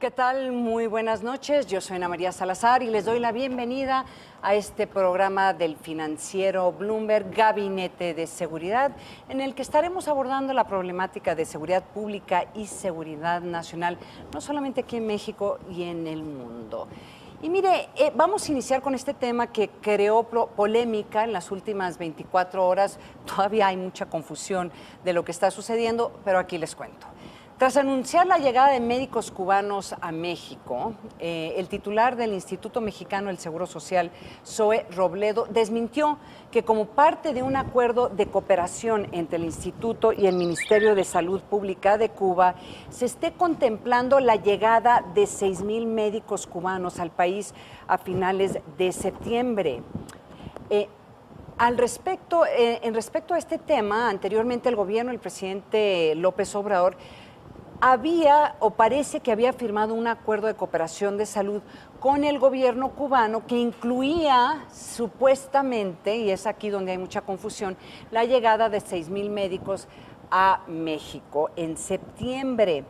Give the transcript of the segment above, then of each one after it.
¿qué tal? Muy buenas noches. Yo soy Ana María Salazar y les doy la bienvenida a este programa del financiero Bloomberg, Gabinete de Seguridad, en el que estaremos abordando la problemática de seguridad pública y seguridad nacional, no solamente aquí en México y en el mundo. Y mire, vamos a iniciar con este tema que creó polémica en las últimas 24 horas. Todavía hay mucha confusión de lo que está sucediendo, pero aquí les cuento. Tras anunciar la llegada de médicos cubanos a México, el titular del Instituto Mexicano del Seguro Social, Zoe Robledo, desmintió que como parte de un acuerdo de cooperación entre el Instituto y el Ministerio de Salud Pública de Cuba, se esté contemplando la llegada de 6,000 médicos cubanos al país a finales de septiembre. En respecto a este tema, anteriormente el gobierno, el presidente López Obrador, parece que había firmado un acuerdo de cooperación de salud con el gobierno cubano que incluía supuestamente, y es aquí donde hay mucha confusión, la llegada de 6,000 médicos a México en septiembre.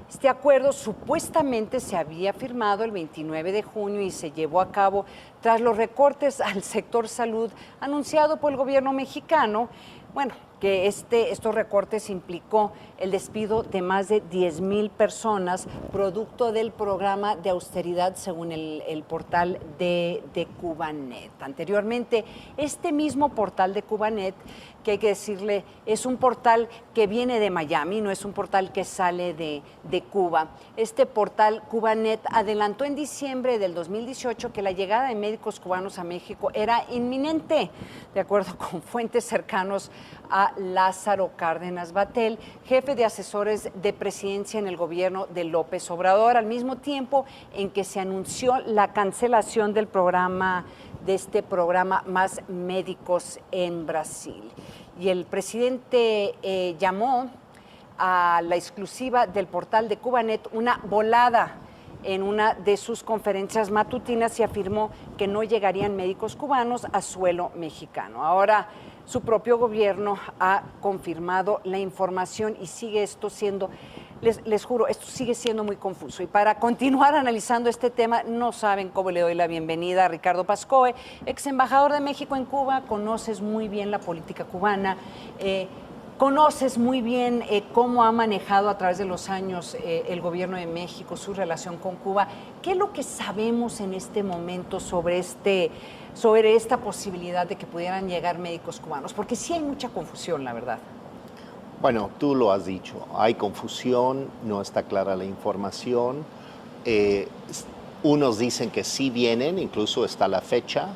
Este acuerdo supuestamente se había firmado el 29 de junio y se llevó a cabo tras los recortes al sector salud anunciado por el gobierno mexicano. Bueno, que estos recortes implicó el despido de más de 10,000 personas, producto del programa de austeridad, según el portal de Cubanet. Anteriormente, este mismo portal de Cubanet, que hay que decirle, es un portal que viene de Miami, no es un portal que sale de Cuba. Este portal Cubanet adelantó en diciembre del 2018 que la llegada de médicos cubanos a México era inminente, de acuerdo con fuentes cercanos a Lázaro Cárdenas Batel, jefe de asesores de presidencia en el gobierno de López Obrador, al mismo tiempo en que se anunció la cancelación del programa, de este programa Más Médicos en Brasil. Y el presidente llamó a la exclusiva del portal de Cubanet una volada en una de sus conferencias matutinas y afirmó que no llegarían médicos cubanos a suelo mexicano. Ahora, su propio gobierno ha confirmado la información y sigue esto siendo, les juro, esto sigue siendo muy confuso. Y para continuar analizando este tema, no saben cómo le doy la bienvenida a Ricardo Pascoe, ex embajador de México en Cuba. Conoces muy bien la política cubana, conoces muy bien cómo ha manejado a través de los años el gobierno de México su relación con Cuba. ¿Qué es lo que sabemos en este momento sobre esta posibilidad de que pudieran llegar médicos cubanos? Porque sí hay mucha confusión, la verdad. Bueno, tú lo has dicho, hay confusión, no está clara la información. Unos dicen que sí vienen, incluso está la fecha.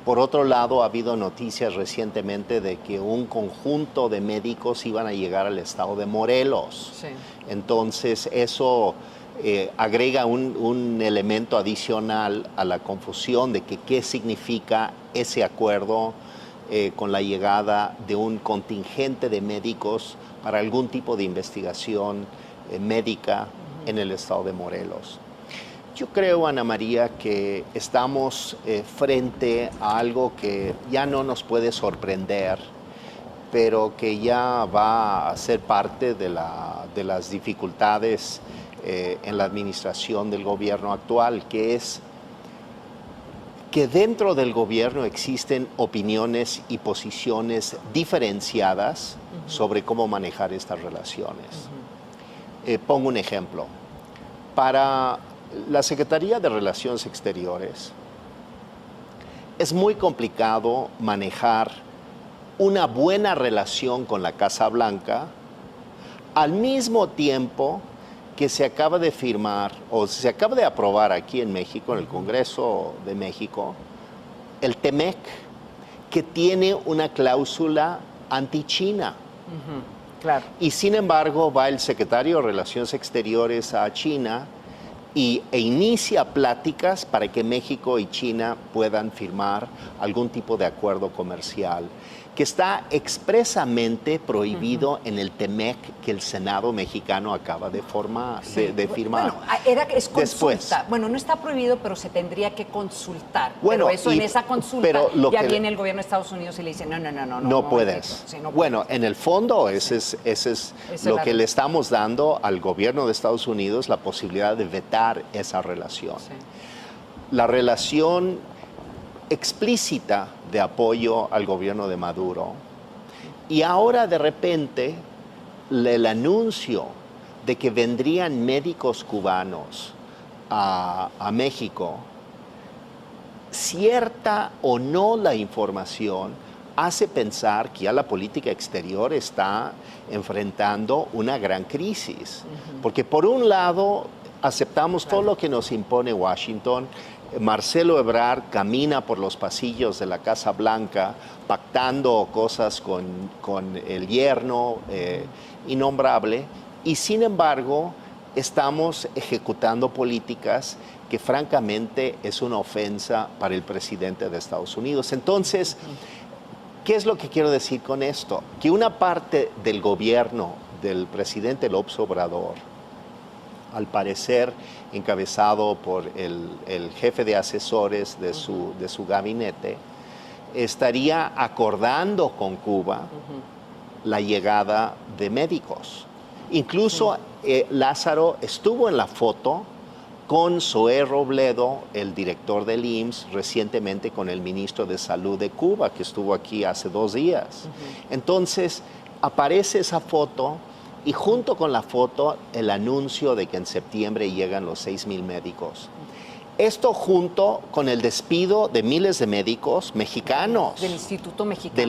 Por otro lado, ha habido noticias recientemente de que un conjunto de médicos iban a llegar al estado de Morelos. Sí. Entonces, eso agrega un elemento adicional a la confusión de que qué significa ese acuerdo con la llegada de un contingente de médicos para algún tipo de investigación médica en el estado de Morelos. Yo creo, Ana María, que estamos frente a algo que ya no nos puede sorprender, pero que ya va a ser parte de las dificultades en la administración del gobierno actual, que es que dentro del gobierno existen opiniones y posiciones diferenciadas sobre cómo manejar estas relaciones. Pongo un ejemplo. Para la Secretaría de Relaciones Exteriores es muy complicado manejar una buena relación con la Casa Blanca al mismo tiempo que se acaba de firmar o se acaba de aprobar aquí en México, en el Congreso de México, el TEMEC, que tiene una cláusula anti-China. Claro. Y sin embargo va el secretario de Relaciones Exteriores a China e inicia pláticas para que México y China puedan firmar algún tipo de acuerdo comercial, que está expresamente prohibido en el TEMEC que el Senado mexicano acaba de firmar. Bueno, es consulta. Después, bueno, no está prohibido, pero se tendría que consultar. Bueno, pero eso en esa consulta ya viene el gobierno de Estados Unidos y le dice, no puedes. Sí, no bueno, puedes. En el fondo, ese es lo que le estamos dando al gobierno de Estados Unidos, la posibilidad de vetar esa relación. Sí. La relación explícita de apoyo al gobierno de Maduro, y ahora de repente el anuncio de que vendrían médicos cubanos a México, cierta o no la información, hace pensar que ya la política exterior está enfrentando una gran crisis. Porque por un lado aceptamos todo lo que nos impone Washington. Marcelo Ebrard camina por los pasillos de la Casa Blanca pactando cosas con el yerno innombrable, y sin embargo estamos ejecutando políticas que francamente es una ofensa para el presidente de Estados Unidos. Entonces, ¿qué es lo que quiero decir con esto? Que una parte del gobierno del presidente López Obrador, al parecer encabezado por el jefe de asesores de su gabinete, estaría acordando con Cuba la llegada de médicos. Incluso Lázaro estuvo en la foto con Zoé Robledo, el director del IMSS, recientemente con el ministro de Salud de Cuba, que estuvo aquí hace 2 días. Entonces, aparece esa foto, y junto con la foto, el anuncio de que en septiembre llegan los 6,000 médicos. Esto junto con el despido de miles de médicos mexicanos. Del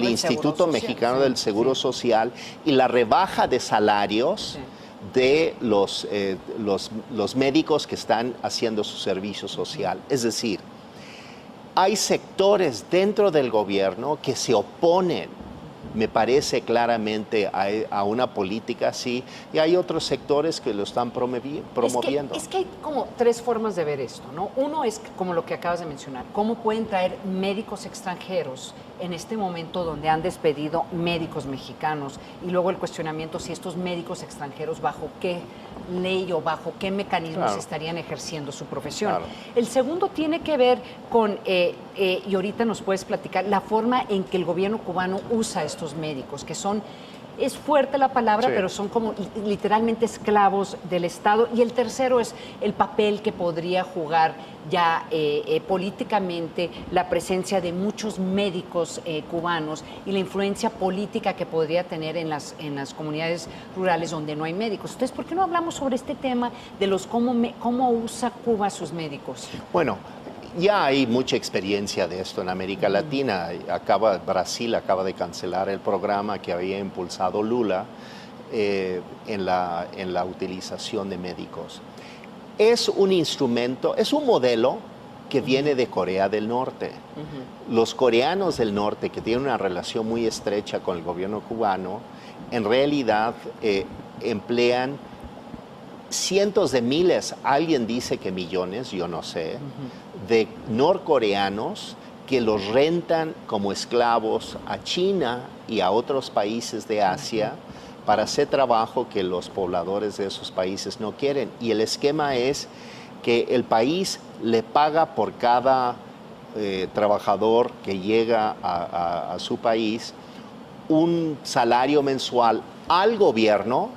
Instituto Mexicano del Seguro Social, y la rebaja de salarios de los médicos que están haciendo su servicio social. Es decir, hay sectores dentro del gobierno que se oponen, me parece claramente, a una política así, y hay otros sectores que lo están promoviendo. Es que hay como 3 formas de ver esto, ¿no? Uno es como lo que acabas de mencionar, cómo pueden traer médicos extranjeros en este momento donde han despedido médicos mexicanos, y luego el cuestionamiento si estos médicos extranjeros bajo qué ley o bajo qué mecanismos estarían ejerciendo su profesión. Claro. El segundo tiene que ver con, y ahorita nos puedes platicar, la forma en que el gobierno cubano usa estos médicos, que son, es fuerte la palabra, pero son como literalmente esclavos del Estado. Y el tercero es el papel que podría jugar ya políticamente la presencia de muchos médicos cubanos y la influencia política que podría tener en las comunidades rurales donde no hay médicos. Entonces, ¿por qué no hablamos sobre este tema de cómo usa Cuba a sus médicos? Bueno, ya hay mucha experiencia de esto en América Latina. Brasil acaba de cancelar el programa que había impulsado Lula en la utilización de médicos. Es un instrumento, es un modelo que viene de Corea del Norte. Los coreanos del norte, que tienen una relación muy estrecha con el gobierno cubano, en realidad emplean cientos de miles, alguien dice que millones, yo no sé, de norcoreanos que los rentan como esclavos a China y a otros países de Asia para hacer trabajo que los pobladores de esos países no quieren. Y el esquema es que el país le paga por cada trabajador que llega a su país un salario mensual al gobierno.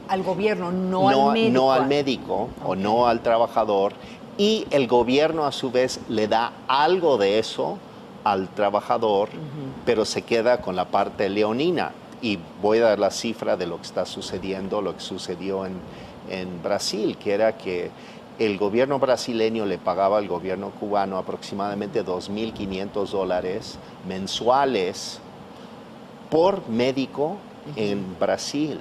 Al gobierno, no al médico. No al médico o no al trabajador. Y el gobierno a su vez le da algo de eso al trabajador, pero se queda con la parte leonina. Y voy a dar la cifra de lo que está sucediendo, lo que sucedió en Brasil, que era que el gobierno brasileño le pagaba al gobierno cubano aproximadamente $2,500 mensuales por médico en Brasil.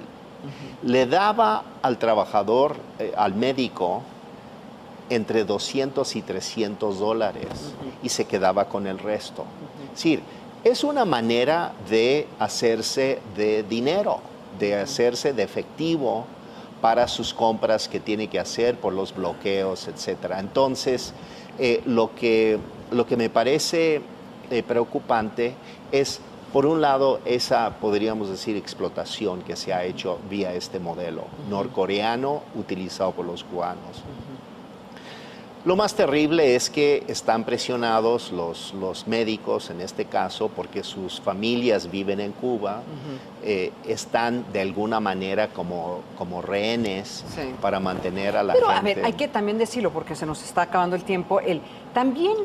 Le daba al trabajador, al médico, entre $200 y $300 y se quedaba con el resto. Es decir, es una manera de hacerse de dinero, de hacerse de efectivo para sus compras que tiene que hacer por los bloqueos, etc. Entonces, lo que me parece preocupante es Por un lado, esa, podríamos decir, explotación que se ha hecho vía este modelo norcoreano utilizado por los cubanos. Lo más terrible es que están presionados los médicos, en este caso, porque sus familias viven en Cuba, están de alguna manera como rehenes para mantener a la gente. Pero, a ver, hay que también decirlo, porque se nos está acabando el tiempo, también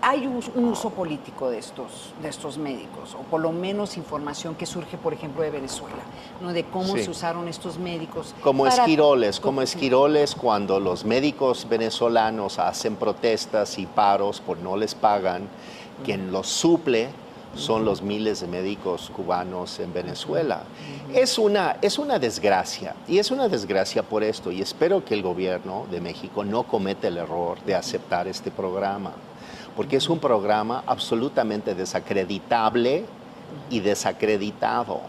hay un uso político de estos médicos, o por lo menos información que surge, por ejemplo, de Venezuela, ¿no? De cómo se usaron estos médicos. Como esquiroles, cuando los médicos venezolanos hacen protestas y paros por no les pagan, quien los suple son los miles de médicos cubanos en Venezuela. Es una desgracia, y es una desgracia por esto, y espero que el gobierno de México no cometa el error de aceptar este programa, porque es un programa absolutamente desacreditable y desacreditado.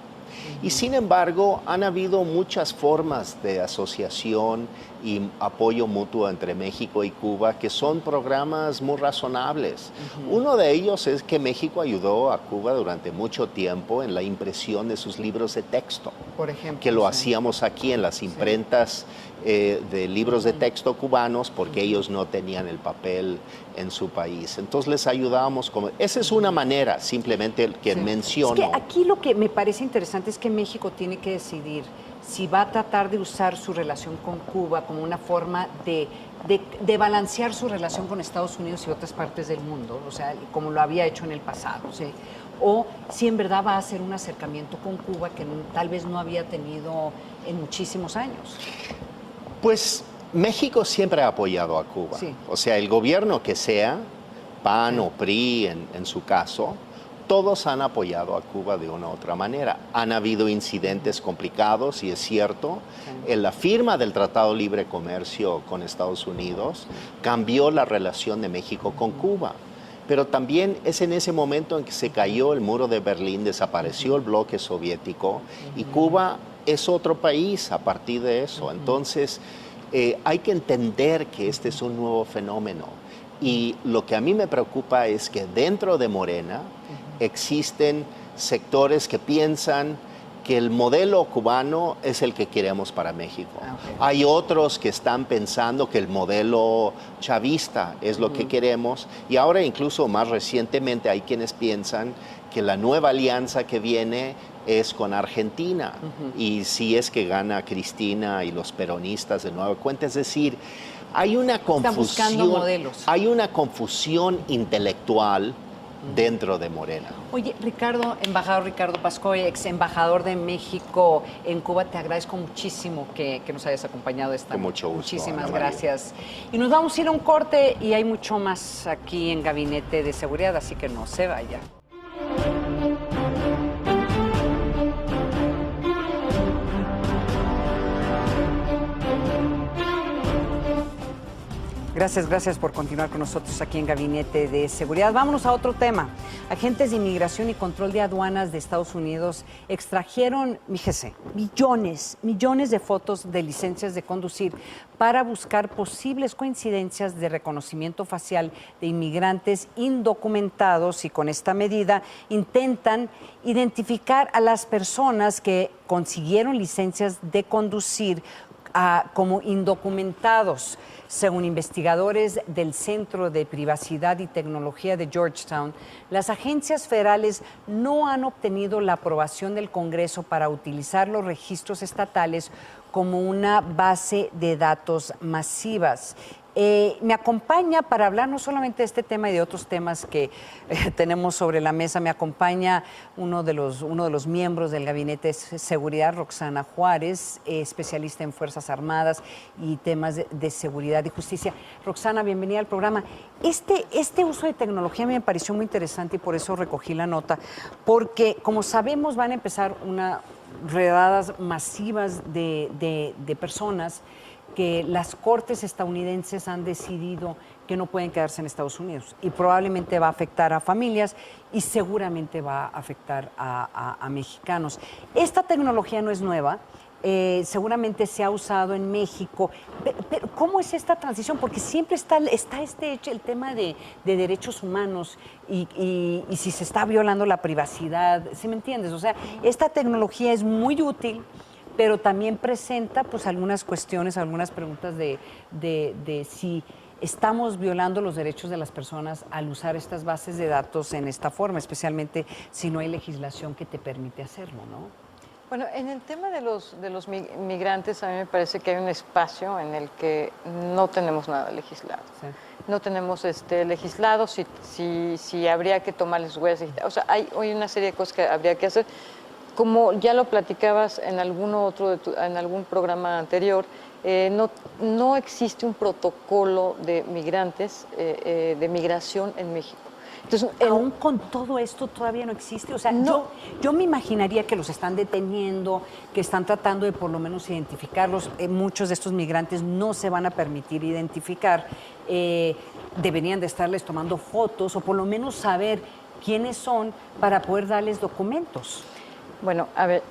Y sin embargo, han habido muchas formas de asociación y apoyo mutuo entre México y Cuba que son programas muy razonables. Uno de ellos es que México ayudó a Cuba durante mucho tiempo en la impresión de sus libros de texto, por ejemplo, que lo hacíamos aquí en las imprentas de libros de texto cubanos, porque ellos no tenían el papel en su país. Entonces les ayudábamos. Esa es una manera, simplemente, que menciono. Es que aquí lo que me parece interesante es que México tiene que decidir si va a tratar de usar su relación con Cuba como una forma de balancear su relación con Estados Unidos y otras partes del mundo, o sea, como lo había hecho en el pasado, ¿sí? O si en verdad va a hacer un acercamiento con Cuba que tal vez no había tenido en muchísimos años. Pues México siempre ha apoyado a Cuba. Sí. O sea, el gobierno que sea, PAN o PRI en su caso, todos han apoyado a Cuba de una u otra manera. Han habido incidentes complicados, y es cierto. En la firma del Tratado de Libre Comercio con Estados Unidos cambió la relación de México con Cuba. Pero también es en ese momento en que se cayó el muro de Berlín, desapareció el bloque soviético, y Cuba es otro país a partir de eso. Entonces, hay que entender que este es un nuevo fenómeno. Y lo que a mí me preocupa es que dentro de Morena existen sectores que piensan que el modelo cubano es el que queremos para México. Hay otros que están pensando que el modelo chavista es lo que queremos, y ahora incluso más recientemente hay quienes piensan que la nueva alianza que viene es con Argentina, y si es que gana Cristina y los peronistas de nueva cuenta. Es decir, hay una confusión intelectual dentro de Morena. Oye, embajador Ricardo Pascoe, ex embajador de México en Cuba, te agradezco muchísimo que nos hayas acompañado esta noche. Con mucho gusto. Muchísimas gracias. Y nos vamos a ir a un corte, y hay mucho más aquí en Gabinete de Seguridad, así que no se vaya. Gracias por continuar con nosotros aquí en Gabinete de Seguridad. Vámonos a otro tema. Agentes de Inmigración y Control de Aduanas de Estados Unidos extrajeron, fíjese, millones de fotos de licencias de conducir para buscar posibles coincidencias de reconocimiento facial de inmigrantes indocumentados, y con esta medida intentan identificar a las personas que consiguieron licencias de conducir como indocumentados. Según investigadores del Centro de Privacidad y Tecnología de Georgetown, las agencias federales no han obtenido la aprobación del Congreso para utilizar los registros estatales como una base de datos masivas. Me acompaña para hablar no solamente de este tema y de otros temas que tenemos sobre la mesa. Me acompaña uno de los miembros del Gabinete de Seguridad, Roxana Juárez, especialista en Fuerzas Armadas y temas de seguridad y justicia. Roxana, bienvenida al programa. Este uso de tecnología me pareció muy interesante, y por eso recogí la nota, porque como sabemos van a empezar redadas masivas de personas que las cortes estadounidenses han decidido que no pueden quedarse en Estados Unidos, y probablemente va a afectar a familias y seguramente va a afectar a mexicanos. Esta tecnología no es nueva. seguramente se ha usado en México. Pero ¿cómo es esta transición? Porque siempre está el tema de derechos humanos y si se está violando la privacidad, ¿sí me entiendes? O sea, esta tecnología es muy útil, pero también presenta pues algunas cuestiones, algunas preguntas de si estamos violando los derechos de las personas al usar estas bases de datos en esta forma, especialmente si no hay legislación que te permite hacerlo, ¿no? Bueno, en el tema de los migrantes, a mí me parece que hay un espacio en el que no tenemos nada legislado. Sí. No tenemos legislado si habría que tomarles huellas digitales. O sea, hay una serie de cosas que habría que hacer. Como ya lo platicabas en en algún programa anterior, no existe un protocolo de migrantes, de migración en México. Entonces, aún con todo esto todavía no existe. O sea, no. yo me imaginaría que los están deteniendo, que están tratando de por lo menos identificarlos. Muchos de estos migrantes no se van a permitir identificar. Deberían de estarles tomando fotos o por lo menos saber quiénes son para poder darles documentos. Bueno, a ver,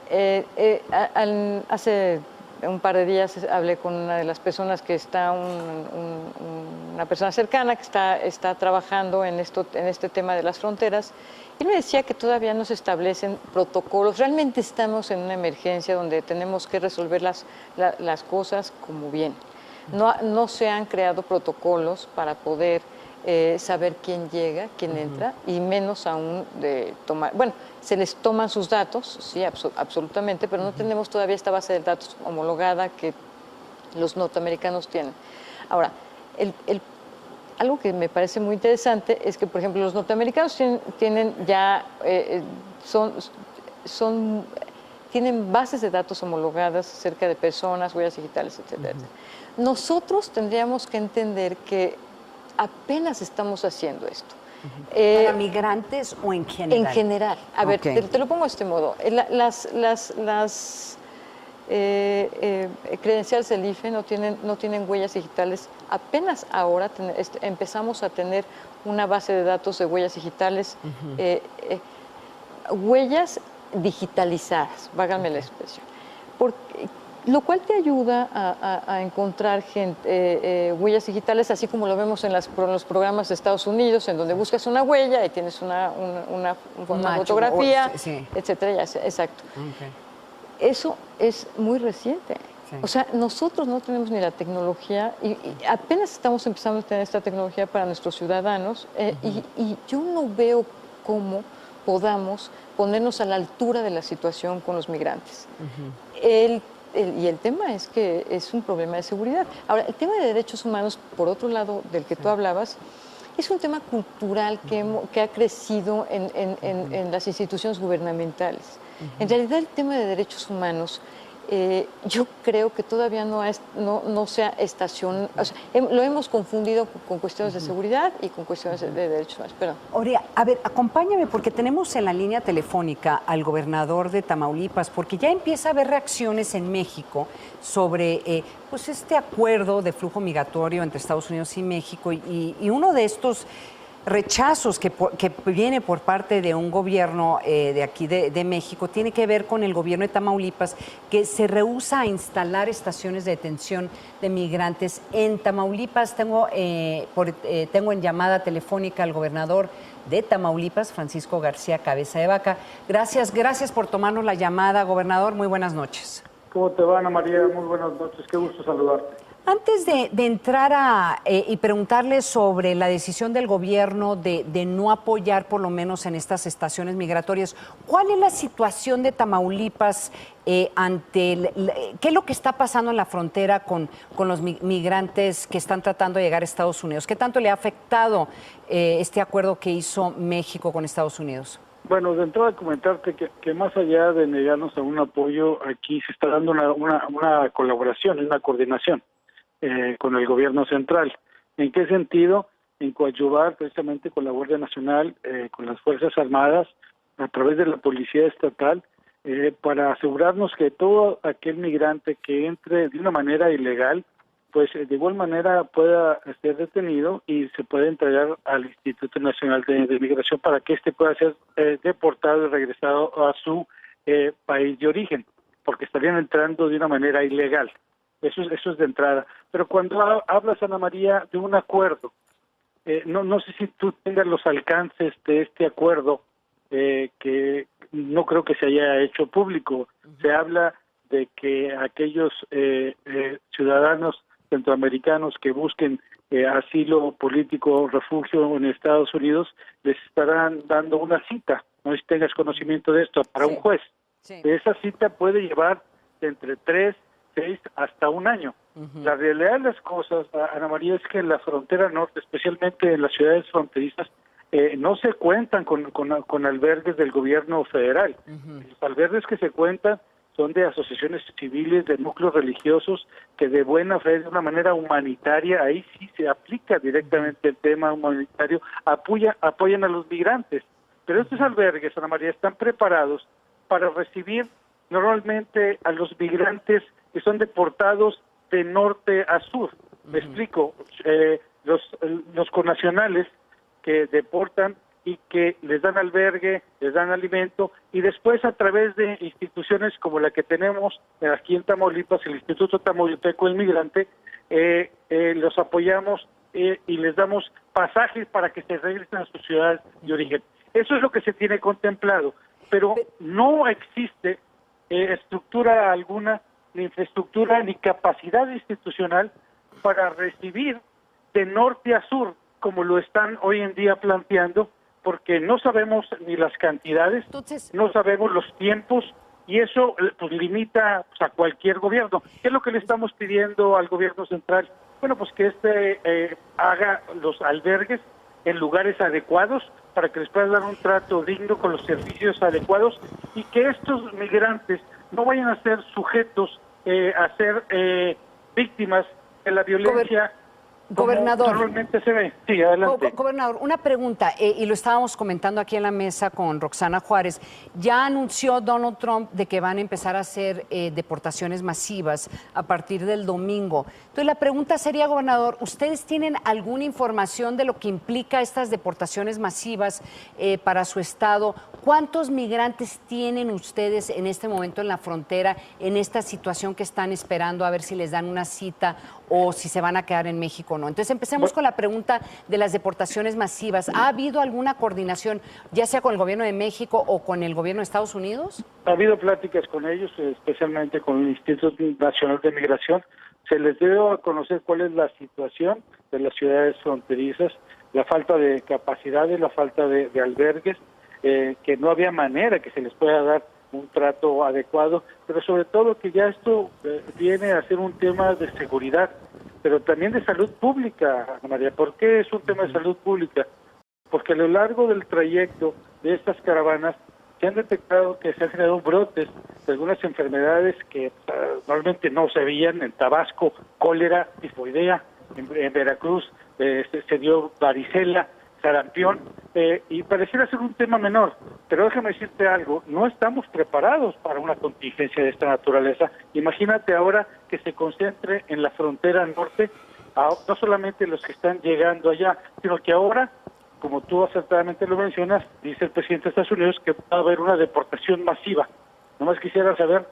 hace un par de días hablé con una de las personas que está, una persona cercana que está trabajando en este tema de las fronteras, y me decía que todavía no se establecen protocolos. Realmente estamos en una emergencia donde tenemos que resolver las cosas como bien. No se han creado protocolos para poder saber quién llega, quién entra, y menos aún de tomar... Bueno, se les toman sus datos, sí, absolutamente, pero no tenemos todavía esta base de datos homologada que los norteamericanos tienen. Ahora, algo que me parece muy interesante es que, por ejemplo, los norteamericanos tienen ya... tienen bases de datos homologadas acerca de personas, huellas digitales, etcétera. Nosotros tendríamos que entender que apenas estamos haciendo esto. ¿Para migrantes o en general? En general. A ver, te lo pongo de este modo. Las credenciales del IFE no tienen huellas digitales. Apenas ahora empezamos a tener una base de datos de huellas digitales, huellas digitalizadas, váganme la expresión. Lo cual te ayuda a encontrar huellas digitales, así como lo vemos en los programas de Estados Unidos, en donde buscas una huella y tienes una fotografía, etcétera. Exacto. Okay. Eso es muy reciente. Sí. O sea, nosotros no tenemos ni la tecnología y apenas estamos empezando a tener esta tecnología para nuestros ciudadanos y yo no veo cómo podamos ponernos a la altura de la situación con los migrantes. Y el tema es que es un problema de seguridad. Ahora, el tema de derechos humanos, por otro lado, del que tú hablabas, es un tema cultural que ha crecido en las instituciones gubernamentales. En realidad, el tema de derechos humanos, yo creo que todavía no se ha estacionado, o sea, lo hemos confundido con cuestiones de seguridad y con cuestiones de derechos humanos. Perdón. Oria, a ver, acompáñame porque tenemos en la línea telefónica al gobernador de Tamaulipas, porque ya empieza a haber reacciones en México sobre pues este acuerdo de flujo migratorio entre Estados Unidos y México y uno de estos rechazos que viene por parte de un gobierno de aquí de México tiene que ver con el gobierno de Tamaulipas, que se rehúsa a instalar estaciones de detención de migrantes en Tamaulipas. Tengo en llamada telefónica al gobernador de Tamaulipas, Francisco García Cabeza de Vaca. Gracias por tomarnos la llamada, gobernador. Muy buenas noches. ¿Cómo te va, Ana María? Muy buenas noches. Qué gusto saludarte. Antes de entrar y preguntarle sobre la decisión del gobierno de no apoyar por lo menos en estas estaciones migratorias, ¿cuál es la situación de Tamaulipas qué es lo que está pasando en la frontera con los migrantes que están tratando de llegar a Estados Unidos? ¿Qué tanto le ha afectado este acuerdo que hizo México con Estados Unidos? Bueno, de entrada comentarte que más allá de negarnos a un apoyo, aquí se está dando una colaboración, una coordinación con el gobierno central. ¿En qué sentido? En coadyuvar precisamente con la Guardia Nacional, con las Fuerzas Armadas, a través de la Policía Estatal, para asegurarnos que todo aquel migrante que entre de una manera ilegal, pues de igual manera pueda ser detenido y se pueda entregar al Instituto Nacional de Migración para que éste pueda ser deportado y regresado a su país de origen, porque estarían entrando de una manera ilegal. Eso es de entrada. Pero cuando hablas, Ana María, de un acuerdo, no sé si tú tengas los alcances de este acuerdo, que no creo que se haya hecho público. Se habla de que aquellos ciudadanos centroamericanos que busquen asilo político o refugio en Estados Unidos les estarán dando una cita, no sé si tengas conocimiento de esto, para un juez. Sí. Esa cita puede llevar entre 3, 6 hasta un año. La realidad de las cosas, Ana María, es que en la frontera norte, especialmente en las ciudades fronterizas, no se cuentan con albergues del gobierno federal. Los albergues que se cuentan son de asociaciones civiles, de núcleos religiosos, que de buena fe, de una manera humanitaria, ahí sí se aplica directamente el tema humanitario, apoyan a los migrantes. Pero estos albergues, Ana María, están preparados para recibir normalmente a los migrantes que son deportados de norte a sur. Me explico, los connacionales que deportan y que les dan albergue, les dan alimento, y después a través de instituciones como la que tenemos aquí en Tamaulipas, el Instituto Tamaulipeco del Migrante, los apoyamos y les damos pasajes para que se regresen a sus ciudades de origen. Eso es lo que se tiene contemplado, pero no existe estructura alguna, ni infraestructura, ni capacidad institucional para recibir de norte a sur, como lo están hoy en día planteando, porque no sabemos ni las cantidades, no sabemos los tiempos, y eso pues limita pues, a cualquier gobierno. ¿Qué es lo que le estamos pidiendo al gobierno central? Bueno, pues que haga los albergues en lugares adecuados para que les pueda dar un trato digno con los servicios adecuados, y que estos migrantes no vayan a ser sujetos a ser víctimas de la violencia. Gobernador. Normalmente se ve. Sí, adelante. Gobernador, una pregunta, y lo estábamos comentando aquí en la mesa con Roxana Juárez. Ya anunció Donald Trump de que van a empezar a hacer deportaciones masivas a partir del domingo. Entonces, la pregunta sería, gobernador, ¿ustedes tienen alguna información de lo que implica estas deportaciones masivas para su estado? ¿Cuántos migrantes tienen ustedes en este momento en la frontera, en esta situación que están esperando a ver si les dan una cita o si se van a quedar en México o no? Entonces, empecemos con la pregunta de las deportaciones masivas. ¿Ha habido alguna coordinación, ya sea con el gobierno de México o con el gobierno de Estados Unidos? Ha habido pláticas con ellos, especialmente con el Instituto Nacional de Migración. Se les dio a conocer cuál es la situación de las ciudades fronterizas, la falta de capacidades, la falta de albergues, que no había manera que se les pueda dar un trato adecuado, pero sobre todo que ya esto viene a ser un tema de seguridad, pero también de salud pública, Ana María. ¿Por qué es un tema de salud pública? Porque a lo largo del trayecto de estas caravanas se han detectado que se han generado brotes de algunas enfermedades que normalmente no se veían. En Tabasco, cólera, tifoidea; en Veracruz se dio varicela, sarampión, y pareciera ser un tema menor, pero déjame decirte algo, no estamos preparados para una contingencia de esta naturaleza. Imagínate ahora que se concentre en la frontera norte, no solamente los que están llegando allá, sino que ahora, como tú acertadamente lo mencionas, dice el presidente de Estados Unidos que va a haber una deportación masiva. Nomás quisiera saber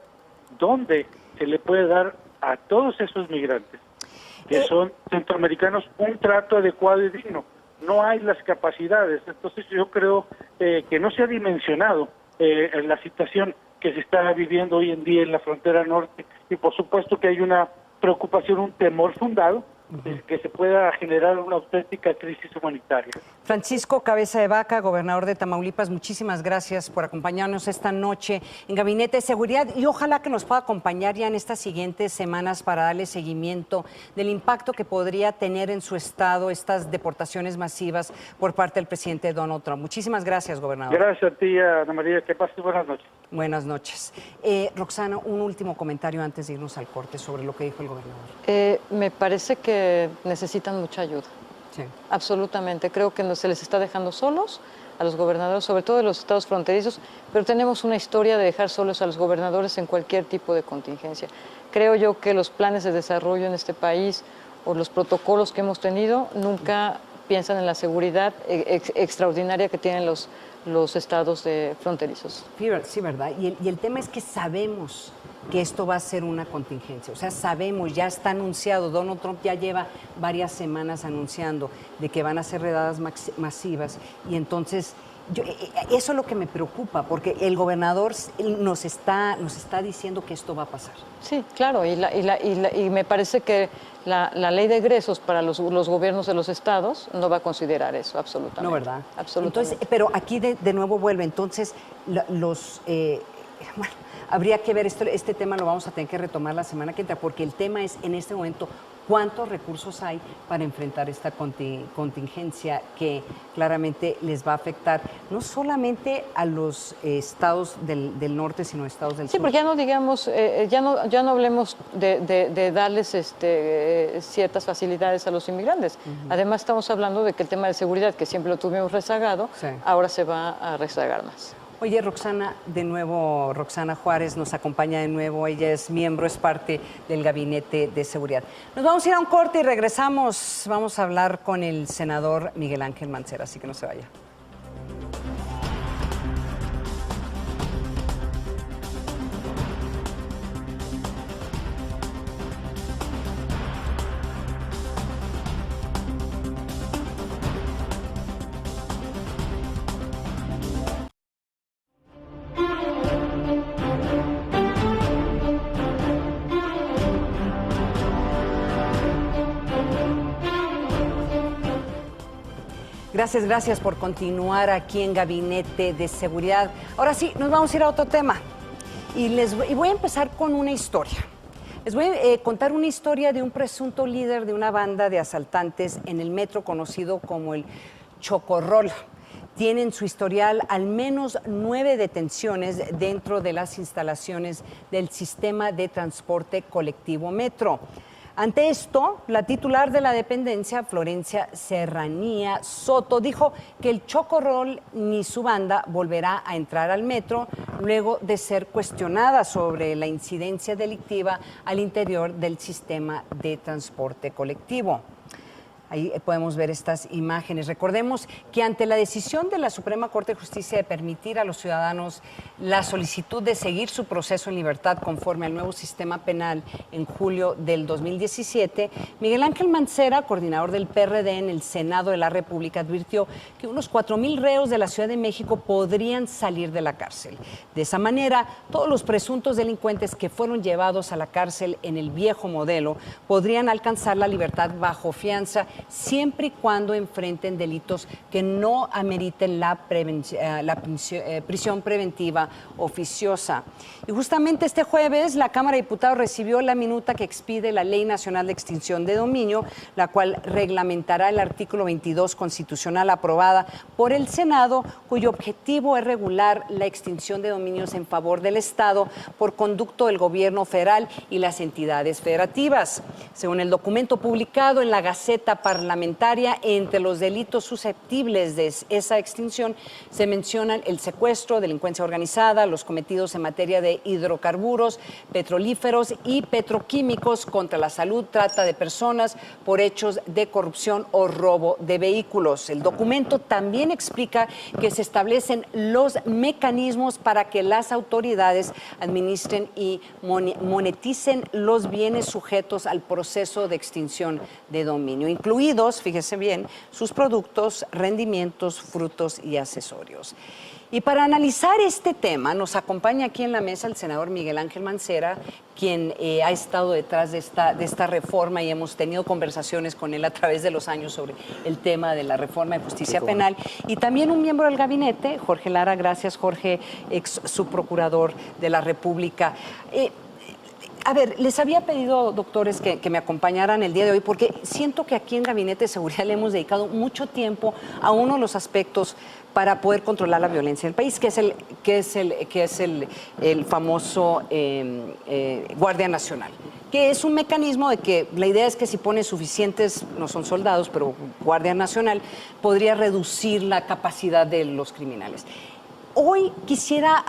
dónde se le puede dar a todos esos migrantes, que son centroamericanos, un trato adecuado y digno. No hay las capacidades, entonces yo creo que no se ha dimensionado en la situación que se está viviendo hoy en día en la frontera norte, y por supuesto que hay una preocupación, un temor fundado de que se pueda generar una auténtica crisis humanitaria. Francisco Cabeza de Vaca, gobernador de Tamaulipas, muchísimas gracias por acompañarnos esta noche en Gabinete de Seguridad, y ojalá que nos pueda acompañar ya en estas siguientes semanas para darle seguimiento del impacto que podría tener en su estado estas deportaciones masivas por parte del presidente Donald Trump. Muchísimas gracias, gobernador. Gracias a ti, Ana María, que pases buenas noches. Buenas noches. Roxana, un último comentario antes de irnos al corte sobre lo que dijo el gobernador. Me parece que necesitan mucha ayuda. Sí. Absolutamente. Creo que no se les está dejando solos a los gobernadores, sobre todo de los estados fronterizos, pero tenemos una historia de dejar solos a los gobernadores en cualquier tipo de contingencia. Creo yo que los planes de desarrollo en este país o los protocolos que hemos tenido nunca piensan en la seguridad extraordinaria que tienen los estados fronterizos. Sí, ¿verdad? Y el tema es que sabemos que esto va a ser una contingencia. O sea, sabemos, ya está anunciado, Donald Trump ya lleva varias semanas anunciando de que van a ser redadas masivas y entonces eso es lo que me preocupa, porque el gobernador nos está diciendo que esto va a pasar. Sí, claro, y me parece que la ley de egresos para los gobiernos de los estados no va a considerar eso, absolutamente. No, ¿verdad? Absolutamente. Entonces, pero aquí de nuevo vuelve, entonces bueno, habría que ver este tema, lo vamos a tener que retomar la semana que entra, porque el tema es en este momento cuántos recursos hay para enfrentar esta contingencia que claramente les va a afectar no solamente a los estados del norte, sino a estados del sur. Sí, porque ya no digamos, ya no hablemos de darles ciertas facilidades a los inmigrantes. Además estamos hablando de que el tema de seguridad, que siempre lo tuvimos rezagado, sí, ahora se va a rezagar más. Oye, Roxana, de nuevo, Roxana Juárez nos acompaña de nuevo. Ella es miembro, es parte del Gabinete de Seguridad. Nos vamos a ir a un corte y regresamos. Vamos a hablar con el senador Miguel Ángel Mancera, así que no se vaya. Gracias por continuar aquí en Gabinete de Seguridad. Ahora sí, nos vamos a ir a otro tema. Y voy a empezar con una historia. Les voy a contar una historia de un presunto líder de una banda de asaltantes en el metro conocido como el Chocorrol. Tiene en su historial al menos 9 detenciones dentro de las instalaciones del sistema de transporte colectivo Metro. Ante esto, la titular de la dependencia, Florencia Serranía Soto, dijo que el Chocorrol ni su banda volverá a entrar al metro luego de ser cuestionada sobre la incidencia delictiva al interior del sistema de transporte colectivo. Ahí podemos ver estas imágenes. Recordemos que ante la decisión de la Suprema Corte de Justicia de permitir a los ciudadanos la solicitud de seguir su proceso en libertad conforme al nuevo sistema penal en julio del 2017, Miguel Ángel Mancera, coordinador del PRD en el Senado de la República, advirtió que unos 4,000 reos de la Ciudad de México podrían salir de la cárcel. De esa manera, todos los presuntos delincuentes que fueron llevados a la cárcel en el viejo modelo podrían alcanzar la libertad bajo fianza, siempre y cuando enfrenten delitos que no ameriten la prisión preventiva oficiosa. Y justamente este jueves la Cámara de Diputados recibió la minuta que expide la Ley Nacional de Extinción de Dominio, la cual reglamentará el artículo 22 constitucional aprobada por el Senado, cuyo objetivo es regular la extinción de dominios en favor del Estado por conducto del gobierno federal y las entidades federativas. Según el documento publicado en la Gaceta Parlamentaria, entre los delitos susceptibles de esa extinción se mencionan el secuestro, delincuencia organizada, los cometidos en materia de hidrocarburos, petrolíferos y petroquímicos, contra la salud, trata de personas por hechos de corrupción o robo de vehículos. El documento también explica que se establecen los mecanismos para que las autoridades administren y moneticen los bienes sujetos al proceso de extinción de dominio, incluidos, fíjese bien, sus productos, rendimientos, frutos y accesorios. Y para analizar este tema nos acompaña aquí en la mesa el senador Miguel Ángel Mancera, quien ha estado detrás de esta reforma y hemos tenido conversaciones con él a través de los años sobre el tema de la reforma de justicia penal. Y también un miembro del gabinete, Jorge Lara. Gracias, Jorge, ex subprocurador de la República. A ver, les había pedido, doctores, que me acompañaran el día de hoy, porque siento que aquí en Gabinete de Seguridad le hemos dedicado mucho tiempo a uno de los aspectos para poder controlar la violencia en el país, que es el famoso Guardia Nacional, que es un mecanismo de que la idea es que si pone suficientes, no son soldados, pero Guardia Nacional, podría reducir la capacidad de los criminales. Hoy quisiera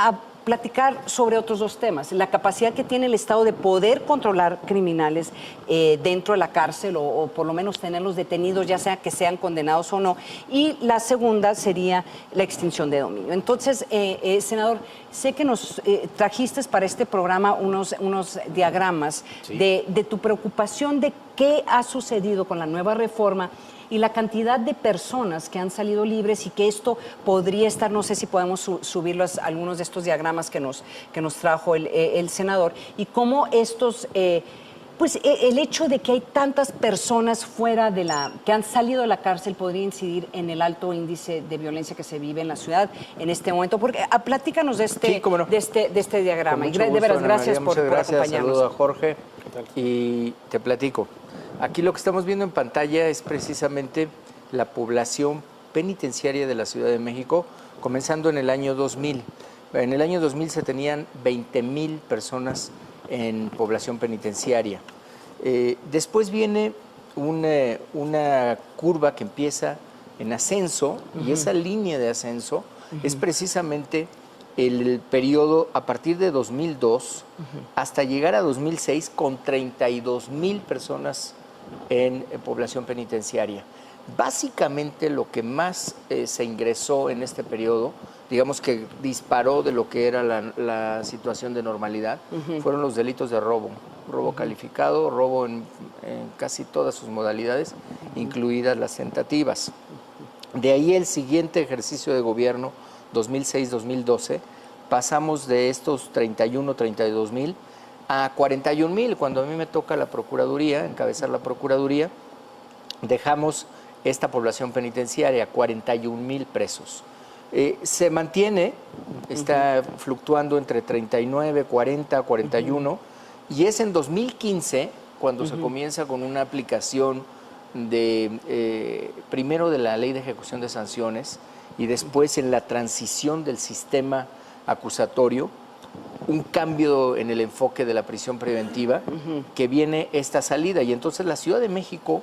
platicar sobre otros dos temas. La capacidad que tiene el Estado de poder controlar criminales dentro de la cárcel o por lo menos tenerlos detenidos, ya sea que sean condenados o no. Y la segunda sería la extinción de dominio. Entonces, senador, sé que nos trajiste para este programa unos diagramas de tu preocupación de qué ha sucedido con la nueva reforma y la cantidad de personas que han salido libres y que esto podría estar, no sé si podemos subir algunos de estos diagramas que nos trajo el senador, y cómo estos, el hecho de que hay tantas personas fuera que han salido de la cárcel podría incidir en el alto índice de violencia que se vive en la ciudad en este momento. Porque platícanos de este diagrama. Y de veras, gracias por acompañarnos. Saludo a Jorge y te platico. Aquí lo que estamos viendo en pantalla es precisamente la población penitenciaria de la Ciudad de México, comenzando en el año 2000. En el año 2000 se tenían 20,000 personas en población penitenciaria. Después viene una curva que empieza en ascenso, y esa línea de ascenso es precisamente el periodo a partir de 2002 hasta llegar a 2006 con 32,000 personas en población penitenciaria. Básicamente lo que más se ingresó en este periodo, digamos que disparó de lo que era la situación de normalidad, fueron los delitos de robo calificado, robo en casi todas sus modalidades, incluidas las tentativas. De ahí el siguiente ejercicio de gobierno, 2006-2012, pasamos de estos 32,000 a 41,000. Cuando a mí me toca la Procuraduría, encabezar la Procuraduría, dejamos esta población penitenciaria, 41,000 presos. Se mantiene, está fluctuando entre 39, 40, 41, y es en 2015 cuando se comienza con una aplicación primero de la Ley de Ejecución de Sanciones y después en la transición del sistema acusatorio, un cambio en el enfoque de la prisión preventiva, que viene esta salida. Y entonces la Ciudad de México,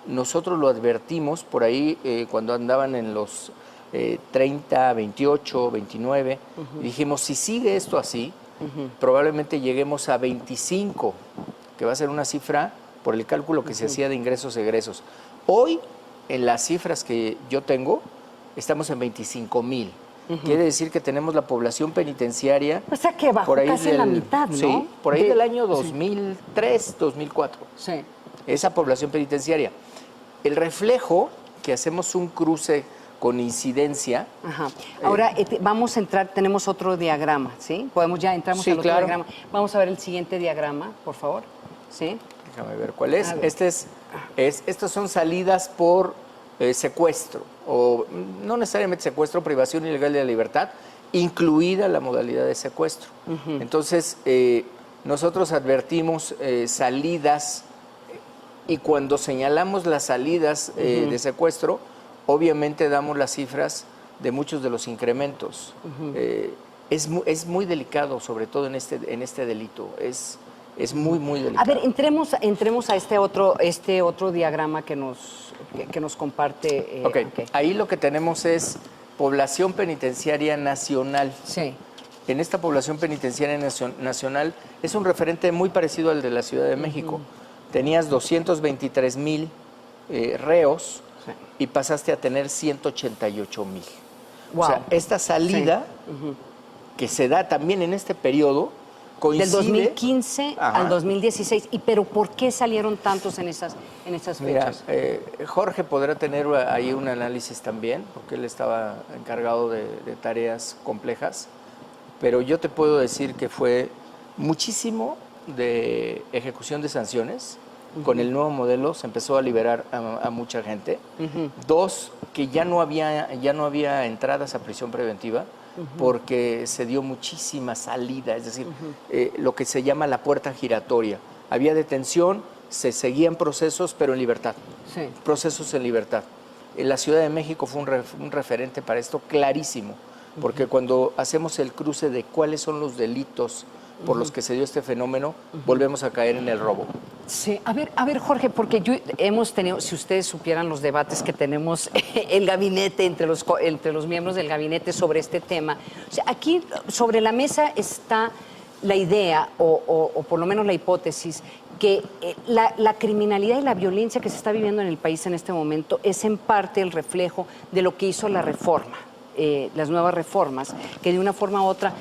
nosotros lo advertimos por ahí cuando andaban en los 30, 28, 29, y dijimos, si sigue esto así, probablemente lleguemos a 25, que va a ser una cifra por el cálculo que se hacía de ingresos-egresos. Hoy, en las cifras que yo tengo, estamos en 25,000. Quiere decir que tenemos la población penitenciaria. O sea que bajó casi la mitad, ¿no? Sí, por ahí del año 2003, 2004. Sí. Esa población penitenciaria. El reflejo, que hacemos un cruce con incidencia. Ahora vamos a entrar, tenemos otro diagrama, ¿sí? Entramos al otro diagrama. Vamos a ver el siguiente diagrama, por favor. ¿Sí? Déjame ver cuál es. Estas son salidas por secuestro, o no necesariamente secuestro, privación ilegal de la libertad, incluida la modalidad de secuestro. Entonces, nosotros advertimos salidas, y cuando señalamos las salidas de secuestro, obviamente damos las cifras de muchos de los incrementos. Es muy delicado, sobre todo en este delito. Es muy, muy delicado. A ver, entremos a este otro diagrama que nos comparte. Okay. Ahí lo que tenemos es población penitenciaria nacional. Sí. En esta población penitenciaria nacional es un referente muy parecido al de la Ciudad de México. Tenías 223,000 reos y pasaste a tener 188,000. Wow. O sea, esta salida que se da también en este periodo coincide... Del 2015 al 2016. ¿Pero por qué salieron tantos en esas fechas? Mira, Jorge podrá tener ahí un análisis también, porque él estaba encargado de tareas complejas, pero yo te puedo decir que fue muchísimo de ejecución de sanciones. Con el nuevo modelo se empezó a liberar a mucha gente. Dos, que ya no había entradas a prisión preventiva, porque se dio muchísima salida, es decir, lo que se llama la puerta giratoria. Había detención, se seguían procesos, pero en libertad. Sí. Procesos en libertad. La Ciudad de México fue un referente para esto clarísimo, porque cuando hacemos el cruce de cuáles son los delitos por los que se dio este fenómeno, volvemos a caer en el robo. Sí, a ver, Jorge, porque hemos tenido, si ustedes supieran los debates que tenemos el gabinete, entre los miembros del gabinete sobre este tema. O sea, aquí sobre la mesa está la idea, o por lo menos la hipótesis, que la criminalidad y la violencia que se está viviendo en el país en este momento es en parte el reflejo de lo que hizo la reforma. Las nuevas reformas, que de una forma u otra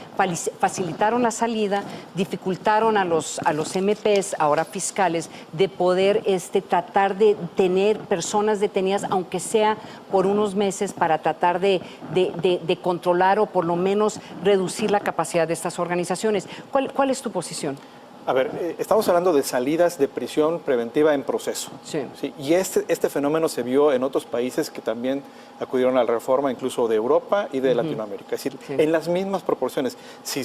facilitaron la salida, dificultaron a los MPs, ahora fiscales, de poder tratar de tener personas detenidas, aunque sea por unos meses, para tratar de controlar o por lo menos reducir la capacidad de estas organizaciones. ¿Cuál es tu posición? A ver, estamos hablando de salidas de prisión preventiva en proceso. Sí. ¿Sí? Y este fenómeno se vio en otros países que también acudieron a la reforma, incluso de Europa y de Latinoamérica. Es decir, en las mismas proporciones. Si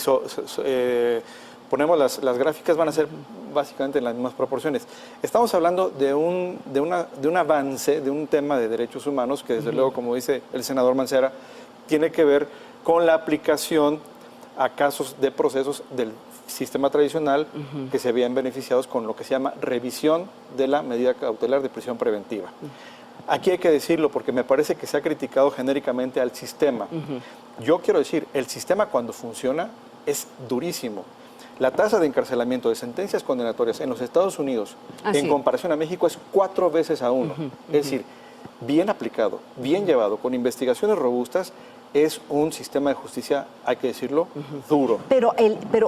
ponemos las gráficas, van a ser básicamente en las mismas proporciones. Estamos hablando de un avance, de un tema de derechos humanos que, desde luego, como dice el senador Mancera, tiene que ver con la aplicación a casos de procesos del sistema tradicional que se habían beneficiados con lo que se llama revisión de la medida cautelar de prisión preventiva. Aquí hay que decirlo porque me parece que se ha criticado genéricamente al sistema. Yo quiero decir, el sistema cuando funciona es durísimo. La tasa de encarcelamiento de sentencias condenatorias en los Estados Unidos en comparación a México es 4 veces a 1. Es decir, bien aplicado, bien llevado, con investigaciones robustas, es un sistema de justicia, hay que decirlo, duro. Pero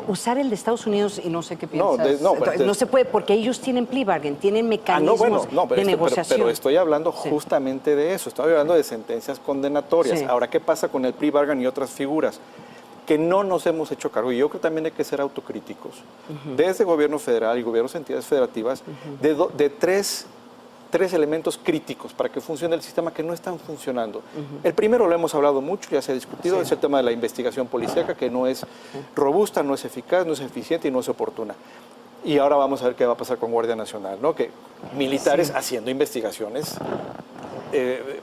usar el de Estados Unidos, y no sé qué piensas, no se puede, porque ellos tienen plea bargain, tienen mecanismos de negociación. Pero estoy hablando justamente de eso, estoy hablando de sentencias condenatorias. Ahora, ¿qué pasa con el plea bargain y otras figuras? Que no nos hemos hecho cargo, y yo creo que también hay que ser autocríticos, desde gobierno federal y gobiernos de entidades federativas, de tres elementos críticos para que funcione el sistema que no están funcionando. El primero lo hemos hablado mucho, ya se ha discutido, es el tema de la investigación policíaca, que no es robusta, no es eficaz, no es eficiente y no es oportuna. Y ahora vamos a ver qué va a pasar con Guardia Nacional, ¿no? Que militares haciendo investigaciones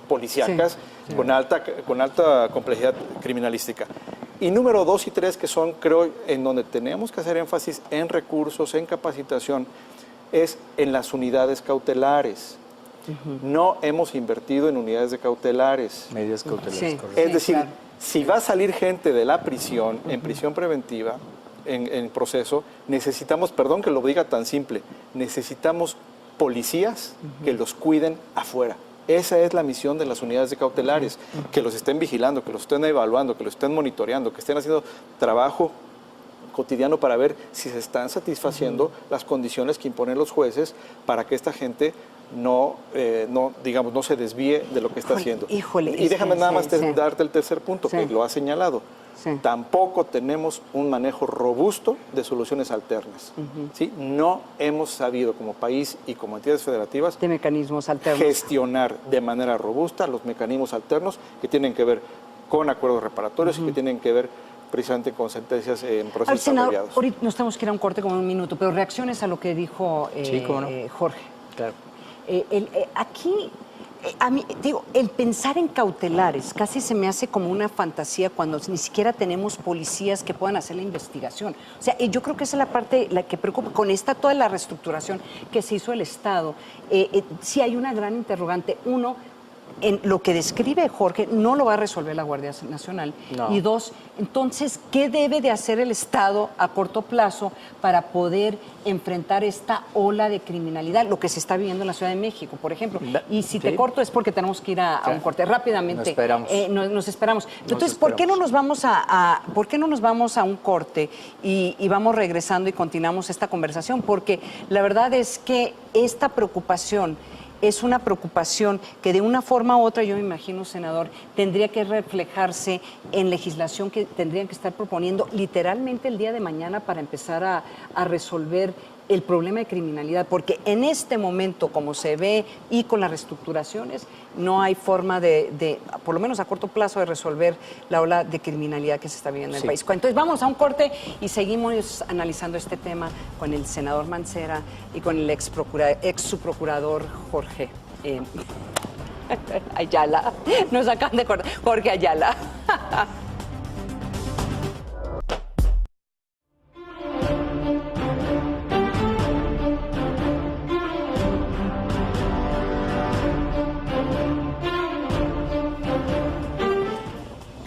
policíacas con alta complejidad criminalística. Y número 2 y 3, que son, creo, en donde tenemos que hacer énfasis en recursos, en capacitación, es en las unidades cautelares. No hemos invertido en unidades de cautelares. Medidas cautelares, correcto. Es decir, si va a salir gente de la prisión, en prisión preventiva, en proceso, necesitamos, perdón que lo diga tan simple, necesitamos policías que los cuiden afuera. Esa es la misión de las unidades de cautelares, que los estén vigilando, que los estén evaluando, que los estén monitoreando, que estén haciendo trabajo cotidiano para ver si se están satisfaciendo las condiciones que imponen los jueces para que esta gente no se desvíe de lo que está haciendo. Y déjame nada más darte el tercer punto, que lo ha señalado. Tampoco tenemos un manejo robusto de soluciones alternas. ¿Sí? No hemos sabido como país y como entidades federativas de mecanismos alternos gestionar de manera robusta los mecanismos alternos que tienen que ver con acuerdos reparatorios y que tienen que ver precisamente con sentencias en procesos abreviados. Ahorita nos tenemos que ir a un corte como un minuto, pero reacciones a lo que dijo Jorge. Claro. Aquí, a mí, digo, el pensar en cautelares casi se me hace como una fantasía cuando ni siquiera tenemos policías que puedan hacer la investigación. O sea, yo creo que esa es la parte la que preocupa. Con toda la reestructuración que se hizo el Estado, sí hay una gran interrogante. Uno, en lo que describe Jorge, no lo va a resolver la Guardia Nacional. No. Y dos, entonces, ¿qué debe de hacer el Estado a corto plazo para poder enfrentar esta ola de criminalidad, lo que se está viviendo en la Ciudad de México, por ejemplo? Y si te corto es porque tenemos que ir a un corte rápidamente. Nos esperamos. Entonces, ¿por qué no nos vamos a un corte y vamos regresando y continuamos esta conversación? Porque la verdad es que esta preocupación es una preocupación que de una forma u otra, yo me imagino, senador, tendría que reflejarse en legislación que tendrían que estar proponiendo literalmente el día de mañana para empezar a resolver el problema de criminalidad, porque en este momento, como se ve, y con las reestructuraciones, no hay forma de, por lo menos a corto plazo, de resolver la ola de criminalidad que se está viviendo en el país. Entonces vamos a un corte y seguimos analizando este tema con el senador Mancera y con el ex subprocurador Jorge Ayala. Nos acaban de cortar. Jorge Ayala.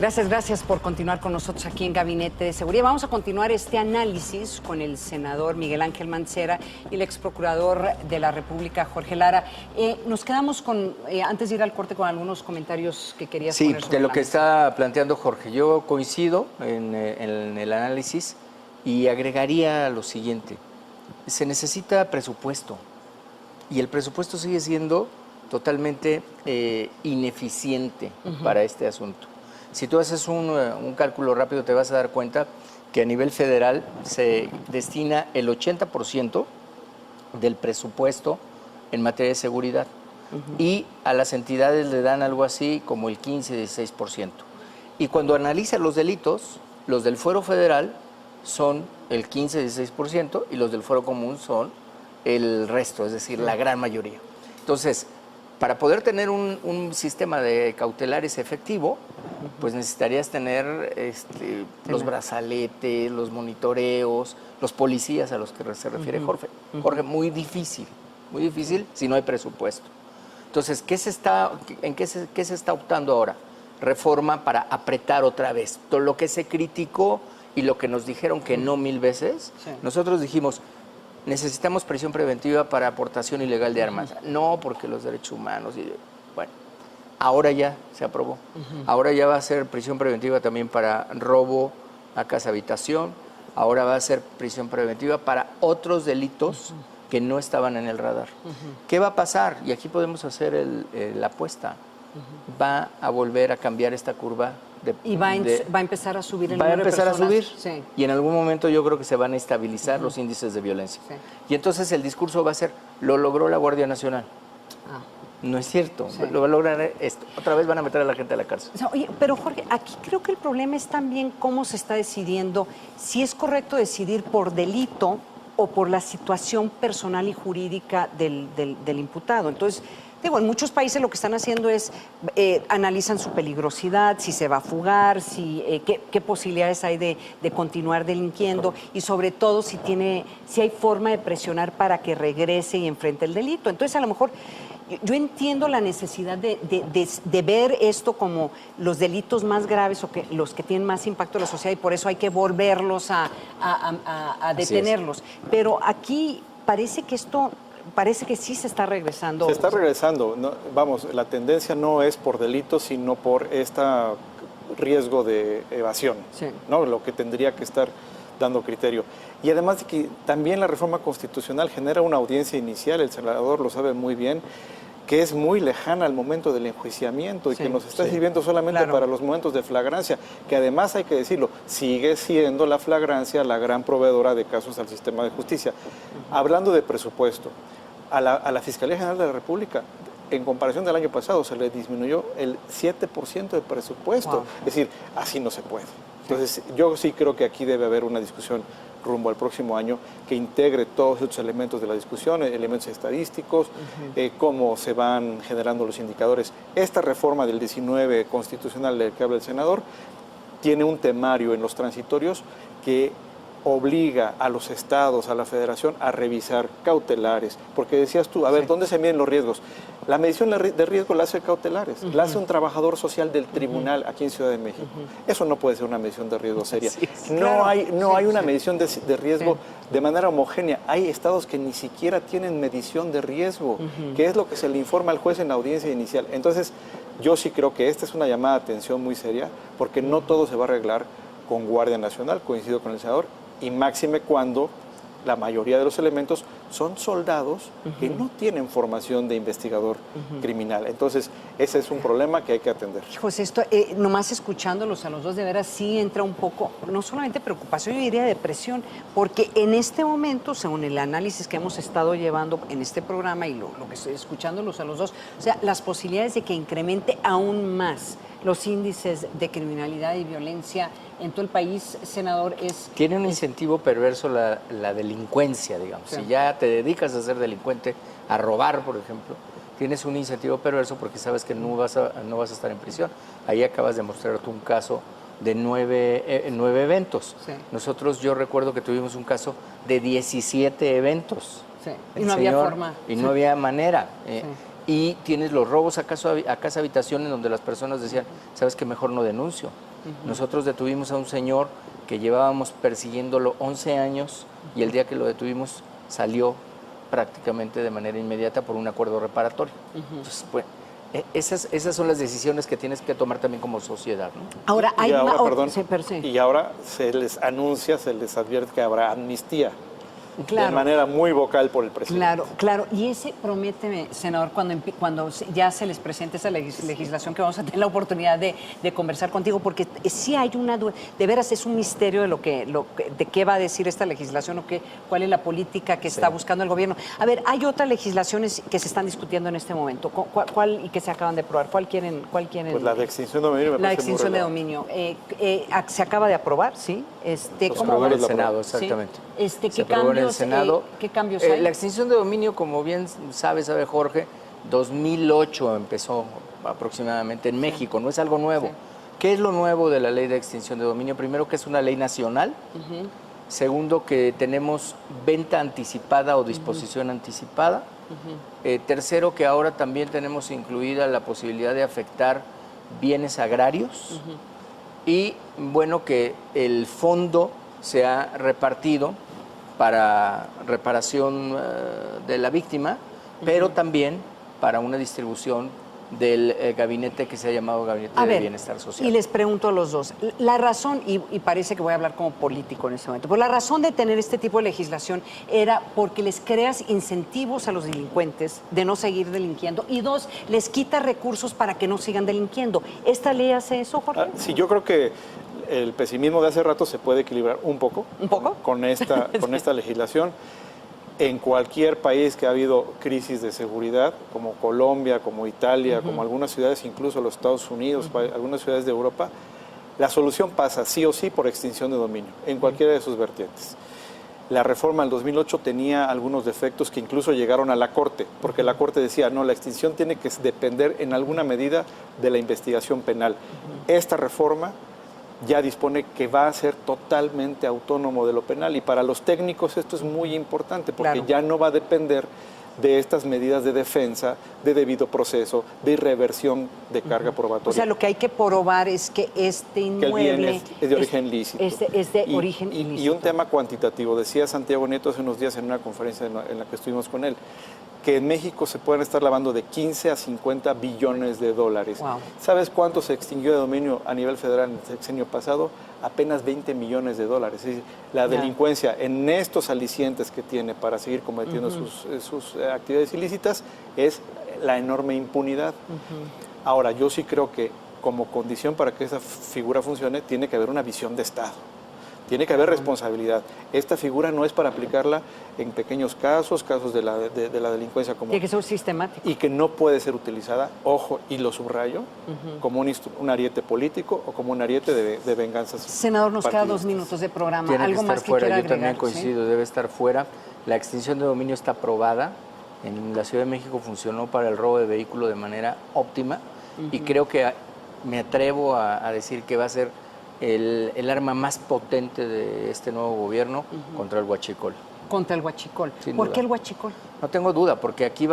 Gracias por continuar con nosotros aquí en Gabinete de Seguridad. Vamos a continuar este análisis con el senador Miguel Ángel Mancera y el exprocurador de la República, Jorge Lara. Nos quedamos con, antes de ir al corte, con algunos comentarios que querías poner sobre de lo la que mesa. está planteando Jorge. Yo coincido en el análisis y agregaría lo siguiente. Se necesita presupuesto y el presupuesto sigue siendo totalmente ineficiente para este asunto. Si tú haces un cálculo rápido te vas a dar cuenta que a nivel federal se destina el 80% del presupuesto en materia de seguridad y a las entidades le dan algo así como el 15-16%. Y cuando analizas los delitos, los del fuero federal son el 15-16% y los del fuero común son el resto, es decir, la gran mayoría. Entonces, para poder tener un sistema de cautelares efectivo, pues necesitarías tener los brazaletes, los monitoreos, los policías a los que se refiere Jorge. Jorge, muy difícil si no hay presupuesto. Entonces, ¿en qué se está optando ahora? Reforma para apretar otra vez. Todo lo que se criticó y lo que nos dijeron que no 1000 veces, nosotros dijimos, necesitamos prisión preventiva para aportación ilegal de armas. No, porque los derechos humanos. Bueno, ahora ya se aprobó. Ahora ya va a ser prisión preventiva también para robo a casa habitación. Ahora va a ser prisión preventiva para otros delitos que no estaban en el radar. ¿Qué va a pasar? Y aquí podemos hacer la apuesta. Va a volver a cambiar esta curva. Y va a empezar a subir el número de personas. Va a empezar a subir. Sí. Y en algún momento yo creo que se van a estabilizar los índices de violencia. Sí. Y entonces el discurso va a ser, lo logró la Guardia Nacional. No es cierto, lo va a lograr esto. Otra vez van a meter a la gente a la cárcel. Oye, pero Jorge, aquí creo que el problema es también cómo se está decidiendo, si es correcto decidir por delito o por la situación personal y jurídica del imputado. Entonces, digo, en muchos países lo que están haciendo es analizan su peligrosidad, si se va a fugar, qué posibilidades hay de continuar delinquiendo y sobre todo si hay forma de presionar para que regrese y enfrente el delito. Entonces, a lo mejor yo entiendo la necesidad de ver esto como los delitos más graves o los que tienen más impacto en la sociedad y por eso hay que volverlos a detenerlos. Pero aquí parece que sí se está regresando. Se está regresando. No, vamos, la tendencia no es por delito, sino por este riesgo de evasión, ¿no? Lo que tendría que estar dando criterio. Y además de que también la reforma constitucional genera una audiencia inicial, el senador lo sabe muy bien, que es muy lejana al momento del enjuiciamiento y que nos está sirviendo solamente para los momentos de flagrancia, que además hay que decirlo, sigue siendo la flagrancia la gran proveedora de casos al sistema de justicia. Hablando de presupuesto, a la Fiscalía General de la República, en comparación del año pasado, se le disminuyó el 7% de presupuesto. Wow. Es decir, así no se puede. Entonces, yo sí creo que aquí debe haber una discusión rumbo al próximo año que integre todos estos elementos de la discusión, elementos estadísticos, cómo se van generando los indicadores. Esta reforma del 19 constitucional del que habla el senador tiene un temario en los transitorios que obliga a los estados, a la federación, a revisar cautelares. Porque decías tú, a ver, ¿dónde se miden los riesgos? La medición de riesgo la hace cautelares, la hace un trabajador social del tribunal aquí en Ciudad de México. Eso no puede ser una medición de riesgo seria. No hay una medición de riesgo de manera homogénea. Hay estados que ni siquiera tienen medición de riesgo, que es lo que se le informa al juez en la audiencia inicial. Entonces, yo sí creo que esta es una llamada de atención muy seria, porque no todo se va a arreglar con Guardia Nacional, coincido con el senador, y máxime cuando la mayoría de los elementos son soldados que no tienen formación de investigador criminal. Entonces, ese es un problema que hay que atender. Hijos, esto, nomás escuchándolos a los dos, de veras sí entra un poco, no solamente preocupación, yo diría depresión, porque en este momento, según el análisis que hemos estado llevando en este programa y lo que estoy escuchándolos a los dos, o sea, las posibilidades de que incremente aún más los índices de criminalidad y violencia en todo el país, senador, Tiene un incentivo perverso la delincuencia, digamos. Sí. Si ya te dedicas a ser delincuente, a robar, por ejemplo, tienes un incentivo perverso porque sabes que no vas a estar en prisión. Ahí acabas de mostrar tú un caso de 9 eventos. Sí. Yo recuerdo que tuvimos un caso de 17 eventos. Sí. Y no había forma. Y no había manera. y tienes los robos a casa habitación en donde las personas decían, ¿sabes qué? Mejor no denuncio. Nosotros detuvimos a un señor que llevábamos persiguiéndolo 11 años y el día que lo detuvimos salió prácticamente de manera inmediata por un acuerdo reparatorio. Entonces, bueno, esas son las decisiones que tienes que tomar también como sociedad, ¿no? Ahora, hay y ahora se les anuncia, se les advierte que habrá amnistía. Claro. De manera muy vocal por el presidente. Claro, claro. Y ese, prométeme, senador, cuando ya se les presente esa legislación, que vamos a tener la oportunidad de conversar contigo, porque sí hay una duda, de veras es un misterio de qué va a decir esta legislación cuál es la política que está buscando el gobierno. A ver, hay otras legislaciones que se están discutiendo en este momento, ¿cuál y que se acaban de aprobar? ¿Cuál quieren? Pues la de extinción de dominio me La parece extinción muy de dominio. Se acaba de aprobar, ¿sí? ¿Cómo va el Senado? Exactamente. Sí. Se aprobó en el Senado. ¿Qué cambios hay? La extinción de dominio, como bien sabe Jorge, 2008 empezó aproximadamente en México, no es algo nuevo. Sí. ¿Qué es lo nuevo de la ley de extinción de dominio? Primero, que es una ley nacional. Segundo, que tenemos venta anticipada o disposición anticipada. Tercero, que ahora también tenemos incluida la posibilidad de afectar bienes agrarios. Y bueno, que el fondo se ha repartido para reparación de la víctima, pero también para una distribución del gabinete que se ha llamado Gabinete de Bienestar Social. Y les pregunto a los dos, la razón, y parece que voy a hablar como político en este momento, pero la razón de tener este tipo de legislación era porque les creas incentivos a los delincuentes de no seguir delinquiendo, y dos, les quita recursos para que no sigan delinquiendo. ¿Esta ley hace eso, Jorge? Sí, yo creo que el pesimismo de hace rato se puede equilibrar un poco. ¿Un poco? Con esta legislación. En cualquier país que ha habido crisis de seguridad, como Colombia, como Italia, como algunas ciudades, incluso los Estados Unidos, algunas ciudades de Europa, la solución pasa sí o sí por extinción de dominio, en cualquiera de sus vertientes. La reforma del 2008 tenía algunos defectos que incluso llegaron a la Corte, porque la Corte decía, no, la extinción tiene que depender en alguna medida de la investigación penal. Esta reforma ya dispone que va a ser totalmente autónomo de lo penal, y para los técnicos esto es muy importante porque ya no va a depender de estas medidas de defensa, de debido proceso, de irreversión de carga probatoria. O sea, lo que hay que probar es que este inmueble que el bien es de origen lícito. Es de origen ilícito. Y un tema cuantitativo, decía Santiago Nieto hace unos días en una conferencia en la que estuvimos con él, que en México se pueden estar lavando de 15 a 50 billones de dólares. Wow. ¿Sabes cuánto se extinguió de dominio a nivel federal en el sexenio pasado? Apenas 20 millones de dólares. Es decir, la delincuencia en estos alicientes que tiene para seguir cometiendo sus actividades ilícitas es la enorme impunidad. Ahora, yo sí creo que como condición para que esa figura funcione, tiene que haber una visión de Estado. Tiene que haber responsabilidad. Esta figura no es para aplicarla en pequeños casos de la delincuencia común. Tiene que ser sistemático. Y que no puede ser utilizada, ojo, y lo subrayo, como un ariete político o como un ariete de venganzas. Senador, nos quedan 2 minutos de programa. Tiene ¿Algo que estar más que fuera. quiera Yo agregar? también coincido, ¿sí? Debe estar fuera. La extinción de dominio está aprobada. En la Ciudad de México funcionó para el robo de vehículo de manera óptima y creo que me atrevo a decir que va a ser el arma más potente de este nuevo gobierno contra el huachicol. Contra el huachicol. Sin ¿Por duda. qué el huachicol? No tengo duda, porque aquí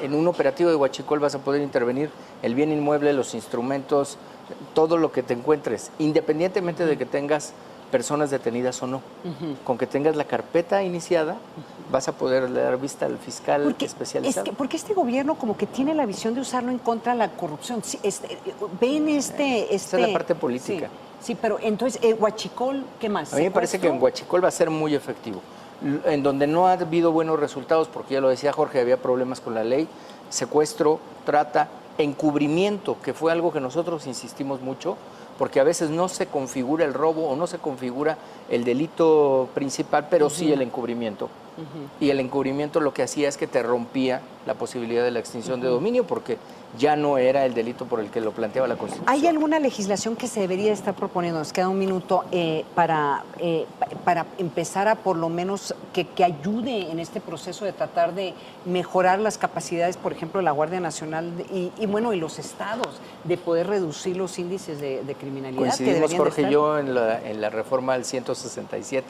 en un operativo de huachicol vas a poder intervenir el bien inmueble, los instrumentos, todo lo que te encuentres, independientemente de que tengas personas detenidas o no. Con que tengas la carpeta iniciada, vas a poder dar vista al fiscal especializado. Porque este gobierno como que tiene la visión de usarlo en contra de la corrupción. Sí, ven Esa es la parte política. Sí, pero entonces, huachicol, ¿qué más? A mí me parece que en huachicol va a ser muy efectivo. En donde no ha habido buenos resultados, porque ya lo decía Jorge, había problemas con la ley, secuestro, trata, encubrimiento, que fue algo que nosotros insistimos mucho, porque a veces no se configura el robo o no se configura el delito principal, pero sí el encubrimiento. Y el encubrimiento lo que hacía es que te rompía la posibilidad de la extinción de dominio, porque ya no era el delito por el que lo planteaba la Constitución. ¿Hay alguna legislación que se debería estar proponiendo? Nos queda un minuto para empezar a por lo menos que ayude en este proceso de tratar de mejorar las capacidades, por ejemplo, de la Guardia Nacional y los estados de poder reducir los índices de criminalidad. Coincidimos, Jorge y yo, en la reforma del 167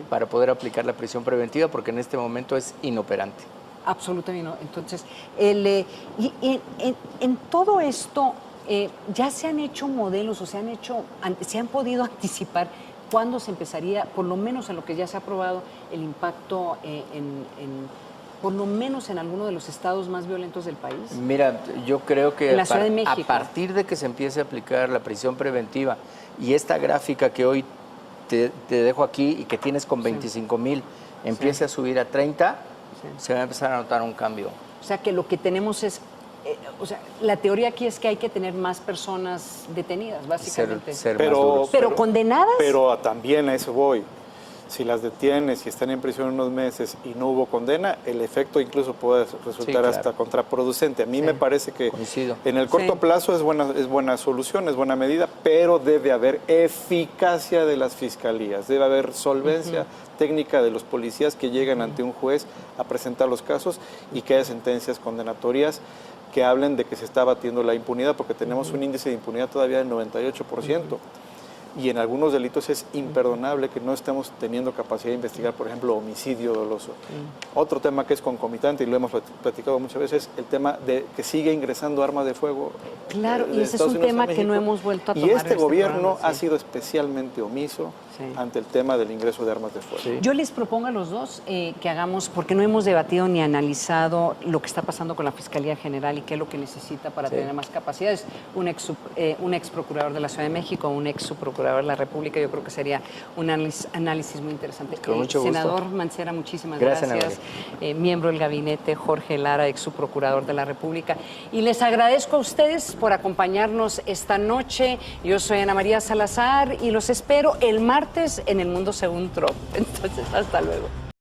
para poder aplicar la prisión preventiva, porque en este momento es inoperante. Absolutamente no. Entonces, en todo esto, ya se han hecho modelos o se han podido anticipar cuándo se empezaría, por lo menos en lo que ya se ha aprobado, el impacto por lo menos en alguno de los estados más violentos del país. Mira, yo creo que En la Ciudad de México. a partir de que se empiece a aplicar la prisión preventiva y esta gráfica que hoy te dejo aquí y que tienes con 25,000 empiece a subir a 30, se va a empezar a notar un cambio. O sea, que lo que tenemos es, la teoría aquí es que hay que tener más personas detenidas, básicamente. Ser más duros. Pero condenadas. Pero también a eso voy. Si las detienes y están en prisión unos meses y no hubo condena, el efecto incluso puede resultar claro. hasta contraproducente. A mí me parece que Coincido. en el corto plazo es buena solución, es buena medida, pero debe haber eficacia de las fiscalías, debe haber solvencia técnica de los policías que llegan ante un juez a presentar los casos y que haya sentencias condenatorias que hablen de que se está batiendo la impunidad, porque tenemos un índice de impunidad todavía del 98%. Y en algunos delitos es imperdonable que no estemos teniendo capacidad de investigar, por ejemplo, homicidio doloso. Otro tema que es concomitante, y lo hemos platicado muchas veces, el tema de que sigue ingresando armas de fuego. Claro, y ese es un tema que no hemos vuelto a tomar. Y este gobierno programa, ha sido especialmente omiso ante el tema del ingreso de armas de fuego. Yo les propongo a los dos que hagamos, porque no hemos debatido ni analizado lo que está pasando con la Fiscalía General y qué es lo que necesita para tener más capacidades. Un ex procurador de la Ciudad de México, un ex subprocurador de la República, yo creo que sería un análisis muy interesante. Con mucho gusto. Senador Mancera, muchísimas Gracias. Miembro del gabinete, Jorge Lara, ex subprocurador de la República. Y les agradezco a ustedes por acompañarnos esta noche. Yo soy Ana María Salazar y los espero el martes en El Mundo Según Trump. Entonces, hasta luego.